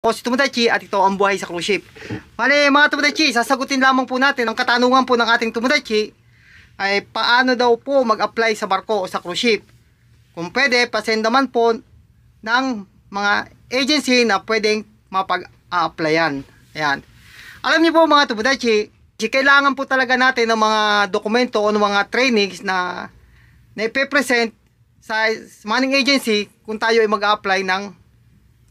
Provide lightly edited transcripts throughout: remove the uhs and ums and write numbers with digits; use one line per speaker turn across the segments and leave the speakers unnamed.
Ako si Tomodachi at ito ang buhay sa cruise ship. Bale mga Tomodachi, sasagutin lamang po natin ang katanungan po ng ating Tomodachi ay paano daw po mag-apply sa barko o sa cruise ship. Kung pwede, pasend naman po ng mga agency na pwedeng mapag-applyan. Ayan. Alam niyo po mga Tomodachi, kailangan po talaga natin ng mga dokumento o ng mga trainings na ipe-present sa manning agency kung tayo ay mag-apply ng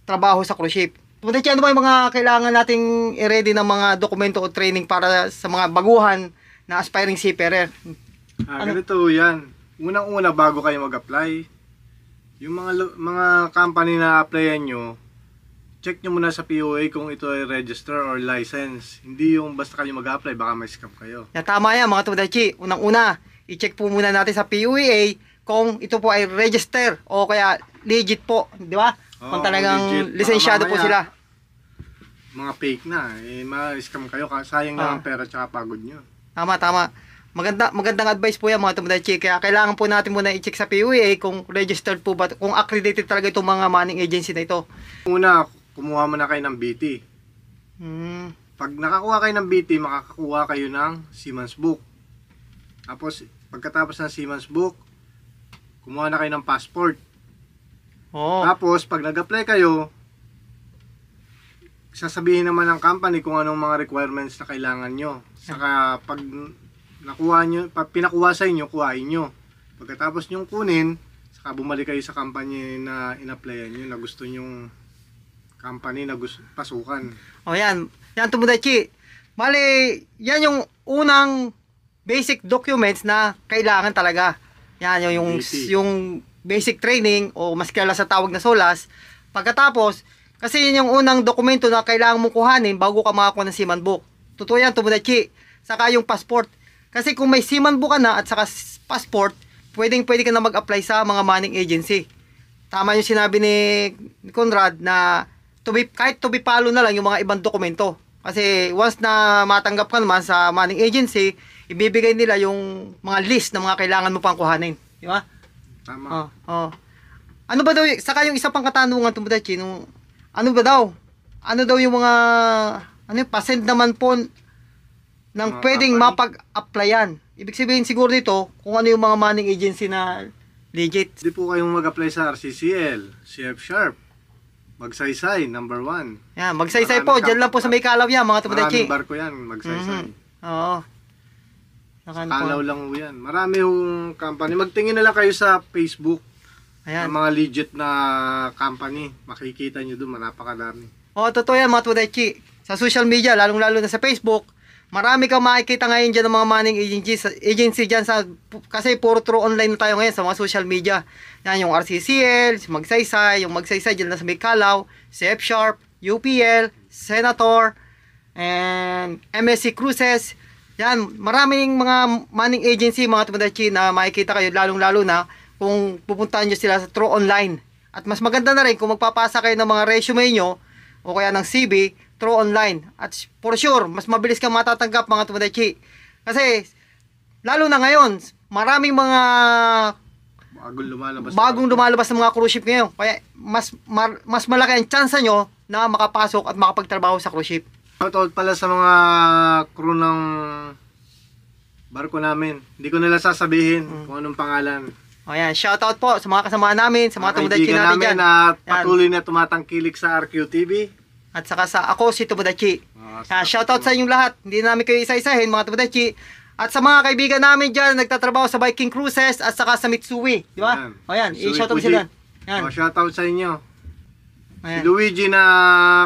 trabaho sa cruise ship. Tomodachi, ano ba yung mga kailangan nating i-ready ng mga dokumento o training para sa mga baguhan na aspiring seafarer?
Ganito yan. Unang-una bago kayo mag-apply, yung mga company na applyan nyo, check nyo muna sa POA kung ito ay register or license. Hindi yung basta kayo mag-apply, baka may scam kayo.
Tama yan mga Tomodachi. Unang-una, i-check po muna natin sa POA kung ito po ay register o kaya legit po, di ba? Kung talagang lisensyado po sila.
Mga fake na, ma-scam kayo, sayang na ang pera tsaka pagod nyo.
Tama. Magandang advice po yan mga Tomodachi. Kaya kailangan po natin muna i-check sa POA kung registered po ba, kung accredited talaga itong mga manning agency na ito.
Una, kumuha muna kayo ng BT. Pag nakakuha kayo ng BT, makakakuha kayo ng Seaman's Book. Tapos, pagkatapos ng Seaman's Book, kumuha na kayo ng passport. Tapos, pag nag-apply kayo, sasabihin naman ng company kung anong mga requirements na kailangan nyo. Saka, pag pinakuha sa inyo, kuhain nyo. Pagkatapos nyong kunin, saka bumalik kayo sa company na in-applyan nyo, na gusto nyong company na pasukan.
Yan Tomodachi. Bale, yan yung unang basic documents na kailangan talaga. Yan yung basic training o mas kilala sa tawag na SOLAS. Pagkatapos, kasi yun yung unang dokumento na kailangan mong kuhanin bago ka makakuha ng Seaman Book. Totoo yan Tomodachi. Saka yung passport. Kasi kung may Seaman Book ka na at saka passport, pwede ka na mag-apply sa mga manning agency. Tama yung sinabi ni Conrad na kahit to be follow na lang yung mga ibang dokumento. Kasi once na matanggap ka naman sa manning agency, ibibigay nila yung mga list ng mga kailangan mo pang kuhanin. Di ba?
Tama.
Ano ba daw, saka yung isa pang katanungan Tomodachi, ano daw yung mga, pasend naman po ng pwedeng mapag-applyan. Ibig sabihin siguro dito, kung ano yung mga manning agency na legit.
Hindi po kayong mag-apply sa RCCL, CF Sharp, Magsaysay, number 1.
Yan, Magsaysay po, dyan lang po sa may Kalaw yan, mga Tomodachi.
Maraming barko yan, Magsaysay.
Oo.
Kalaw lang po yan. Marami yung company. Magtingin na lang kayo sa Facebook. Ayan. Ng mga legit na company. Makikita nyo doon, napakadami.
Totoo yan mga Tomodachi. Sa social media, lalong-lalo na sa Facebook, marami kang makikita ngayon dyan ng mga manning agency dyan kasi puro true online na tayo ngayon sa mga social media. Yan yung RCCL, Magsaysay, yung Magsaysay dyan na sa may Kalaw, CF Sharp, UPL, Senator, and MSC Cruises. Yan, maraming mga manning agency, mga Tomodachi na makikita kayo lalong-lalo na kung pupuntahan nyo sila sa true online. At mas maganda na rin kung magpapasa kayo ng mga resume nyo o kaya ng CV, true online. At for sure, mas mabilis kang matatanggap mga Tomodachi. Kasi, lalo na ngayon, maraming mga bagong lumalabas ng mga cruise ship ngayon. Kaya, mas malaki ang chance nyo na makapasok at makapagtrabaho sa cruise ship.
Shoutout pala sa mga crew ng barko namin. Hindi ko nila sasabihin kung anong pangalan.
Ayan, shoutout po sa mga kasama namin, sa mga Tomodachi natin dyan.
Na patuloy na tumatangkilik sa RQTV.
At saka ako si Tomodachi. Shoutout sa inyong lahat. Hindi namin kayo isa-isahin mga Tomodachi. At sa mga kaibigan namin dyan, nagtatrabaho sa Viking Cruises at saka sa Mitsui. Di ba? Ayan, i-shoutout sila.
Shoutout sa inyo. Ayan. Si Luigi na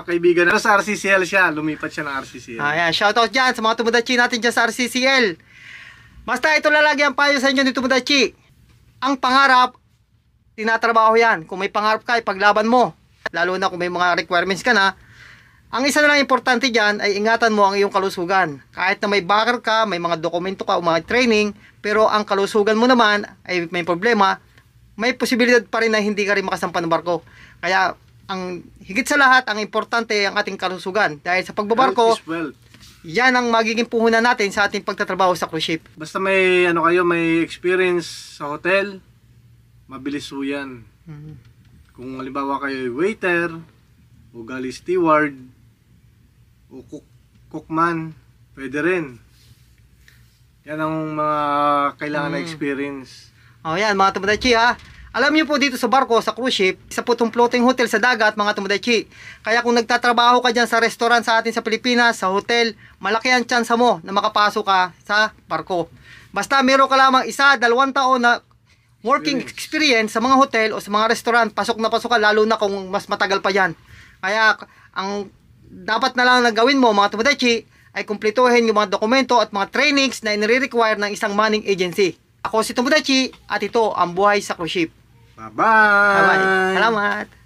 kaibigan na sa RCCL siya. Lumipat siya ng RCCL.
Ayan, shoutout dyan sa mga Tomodachi natin dyan sa RCCL. Basta ito lalagi ang payo sa inyo ni Tomodachi. Ang pangarap, tinatrabaho yan. Kung may pangarap ka, ipaglaban mo. Lalo na kung may mga requirements ka na. Ang isa na lang importante dyan ay ingatan mo ang iyong kalusugan. Kahit na may bakar ka, may mga dokumento ka o mga training, pero ang kalusugan mo naman ay may problema, may posibilidad pa rin na hindi ka rin makasampa ng barko. Kaya, ang higit sa lahat, ang importante ang ating kalusugan. Dahil sa pagbabarko, yan ang magiging puhunan natin sa ating pagtatrabaho sa cruise ship.
Basta may may experience sa hotel, mabilis po yan. Kung halimbawa kayo waiter, o galley steward, o cookman, pwede rin. Yan ang mga kailangan na experience.
O yan mga Tomodachi ha. Alam niyo po dito sa barko, sa cruise ship, isa po itong floating hotel sa dagat mga Tomodachi. Kaya kung nagtatrabaho ka dyan sa restaurant sa atin sa Pilipinas, sa hotel, malaki ang tsansa mo na makapasok ka sa barko. Basta meron ka lamang 1-2 taon na working experience sa mga hotel o sa mga restaurant, pasok ka lalo na kung mas matagal pa yan. Kaya ang dapat na lang na gawin mo mga Tomodachi ay kumpletuhin yung mga dokumento at mga trainings na inire-require ng isang manning agency. Ako si Tomodachi at ito ang buhay sa cruise ship.
Bye-bye!
Bye-bye. Salamat!